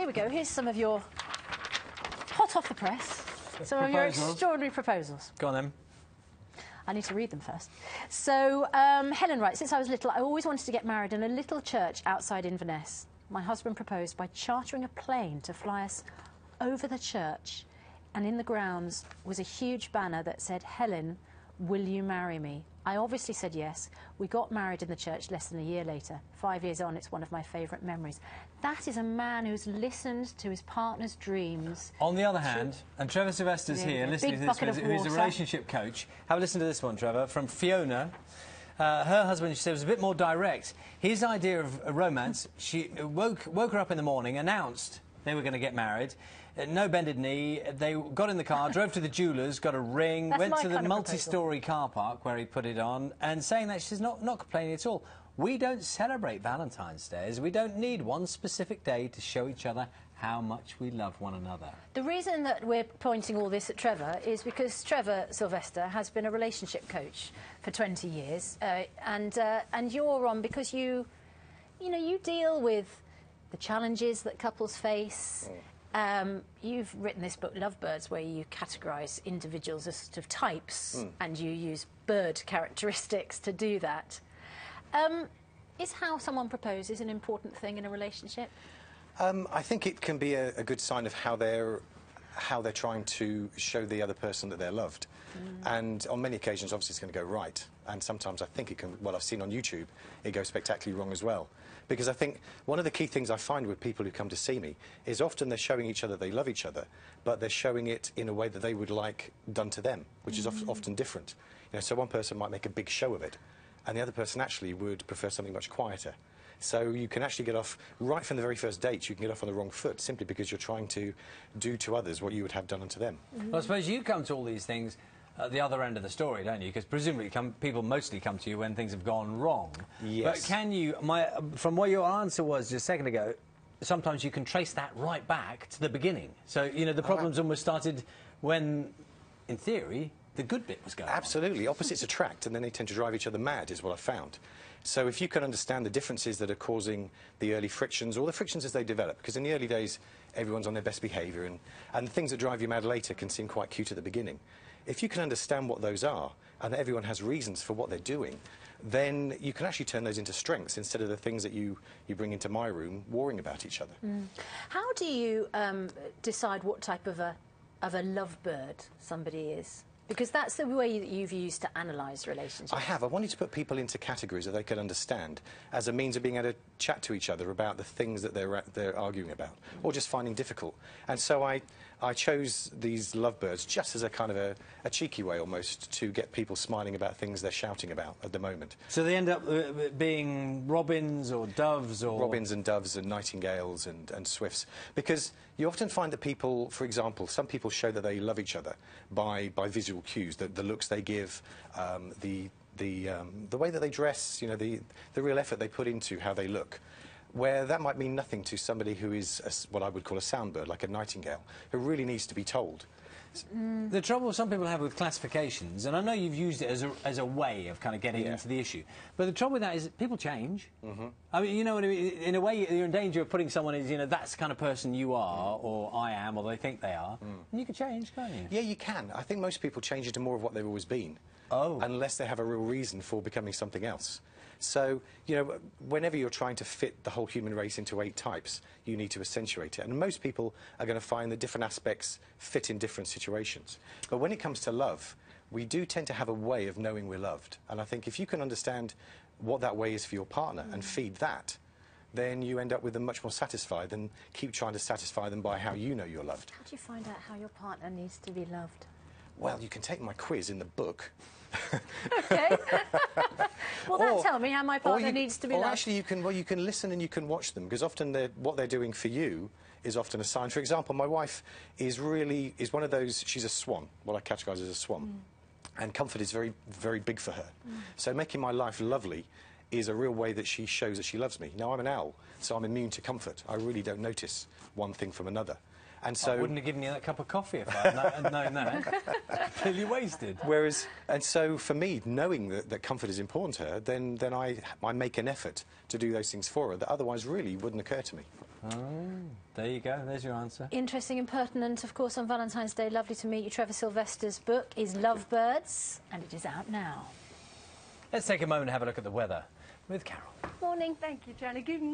here we go. Here's some of your hot off the press. Some of your extraordinary proposals. Go on then. I need to read them first. So, Helen writes, since I was little, I always wanted to get married in a little church outside Inverness. My husband proposed by chartering a plane to fly us over the church, and in the grounds was a huge banner that said, Helen, will you marry me? I obviously said yes. We got married in the church less than a year later. 5 years on, it's one of my favourite memories. That is a man who's listened to his partner's dreams. On the other hand, and Trevor Silvester's here, listening to this, who's a relationship coach. Have a listen to this one, Trevor, from Fiona. Her husband, she said, was a bit more direct. His idea of a romance, she woke her up in the morning, announced they were going to get married. No bended knee. They got in the car, drove to the jeweller's, got a ring, went to the multi-storey car park where he put it on, and saying that she's not complaining at all. We don't celebrate Valentine's Days. We don't need one specific day to show each other how much we love one another. The reason that we're pointing all this at Trevor is because Trevor Silvester has been a relationship coach for 20 years, and you're on because you deal with the challenges that couples face. You've written this book, Lovebirds, where you categorise individuals as sort of types, and you use bird characteristics to do that. Is how someone proposes an important thing in a relationship? I think it can be a good sign of how they're trying to show the other person that they're loved. And on many occasions, obviously, it's going to go right. And sometimes I think it can, well, I've seen on YouTube, it goes spectacularly wrong as well. Because I think one of the key things I find with people who come to see me is often they're showing each other they love each other, but they're showing it in a way that they would like done to them, which is often different. You know, so one person might make a big show of it, and the other person actually would prefer something much quieter. So you can actually get off, right from the very first date, you can get off on the wrong foot simply because you're trying to do to others what you would have done unto them. Well, I suppose you come to all these things at the other end of the story, don't you? Because presumably people mostly come to you when things have gone wrong. Yes. But can you, from what your answer was just a second ago, sometimes you can trace that right back to the beginning. So, you know, the problems almost started when, in theory, the good bit was going on. Absolutely. Opposites attract, and then they tend to drive each other mad, is what I've found. So if you can understand the differences that are causing the early frictions, or the frictions as they develop, because in the early days, everyone's on their best behaviour, and the things that drive you mad later can seem quite cute at the beginning. If you can understand what those are, and that everyone has reasons for what they're doing, then you can actually turn those into strengths instead of the things that you bring into my room, warring about each other. How do you decide what type of a lovebird somebody is? Because that's the way that you've used to analyse relationships. I have. I wanted to put people into categories that they could understand as a means of being able to chat to each other about the things that they're arguing about, or just finding difficult. And so I chose these lovebirds just as a kind of a cheeky way almost to get people smiling about things they're shouting about at the moment. So they end up being robins or doves or... Robins and doves and nightingales and swifts. Because you often find that people, for example, some people show that they love each other by visual cues, the looks they give, the way that they dress, you know, the real effort they put into how they look. Where that might mean nothing to somebody who is what I would call a soundbird, like a nightingale, who really needs to be told. The trouble some people have with classifications, and I know you've used it as a way of kind of getting into the issue, but the trouble with that is that people change. I mean, you know what I mean? In a way, you're in danger of putting someone as, you know, that's the kind of person you are, or I am, or they think they are. And you can change, can't you? Yeah, you can. I think most people change into more of what they've always been. Unless they have a real reason for becoming something else. So, you know, whenever you're trying to fit the whole human race into 8 types, you need to accentuate it. And most people are going to find that different aspects fit in different situations. But when it comes to love, we do tend to have a way of knowing we're loved. And I think if you can understand what that way is for your partner and feed that, then you end up with them much more satisfied than keep trying to satisfy them by how you know you're loved. How do you find out how your partner needs to be loved? Well, you can take my quiz in the book. OK. Well, tell me how my partner needs to be loved. Or actually, you can listen and you can watch them, because often what they're doing for you is often a sign. For example, my wife is one of those, she's a swan, what I categorise as a swan. And comfort is very, very big for her. So making my life lovely is a real way that she shows that she loves me. Now, I'm an owl, so I'm immune to comfort. I really don't notice one thing from another. And so I wouldn't have given you that cup of coffee if I had known that. Completely wasted. And so for me, knowing that comfort is important to her, then I make an effort to do those things for her that otherwise really wouldn't occur to me. Oh, there you go. There's your answer. Interesting and pertinent, of course, on Valentine's Day. Lovely to meet you. Trevor Silvester's book is Lovebirds, and it is out now. Let's take a moment and have a look at the weather with Carol. Morning. Thank you, Johnny. Good morning.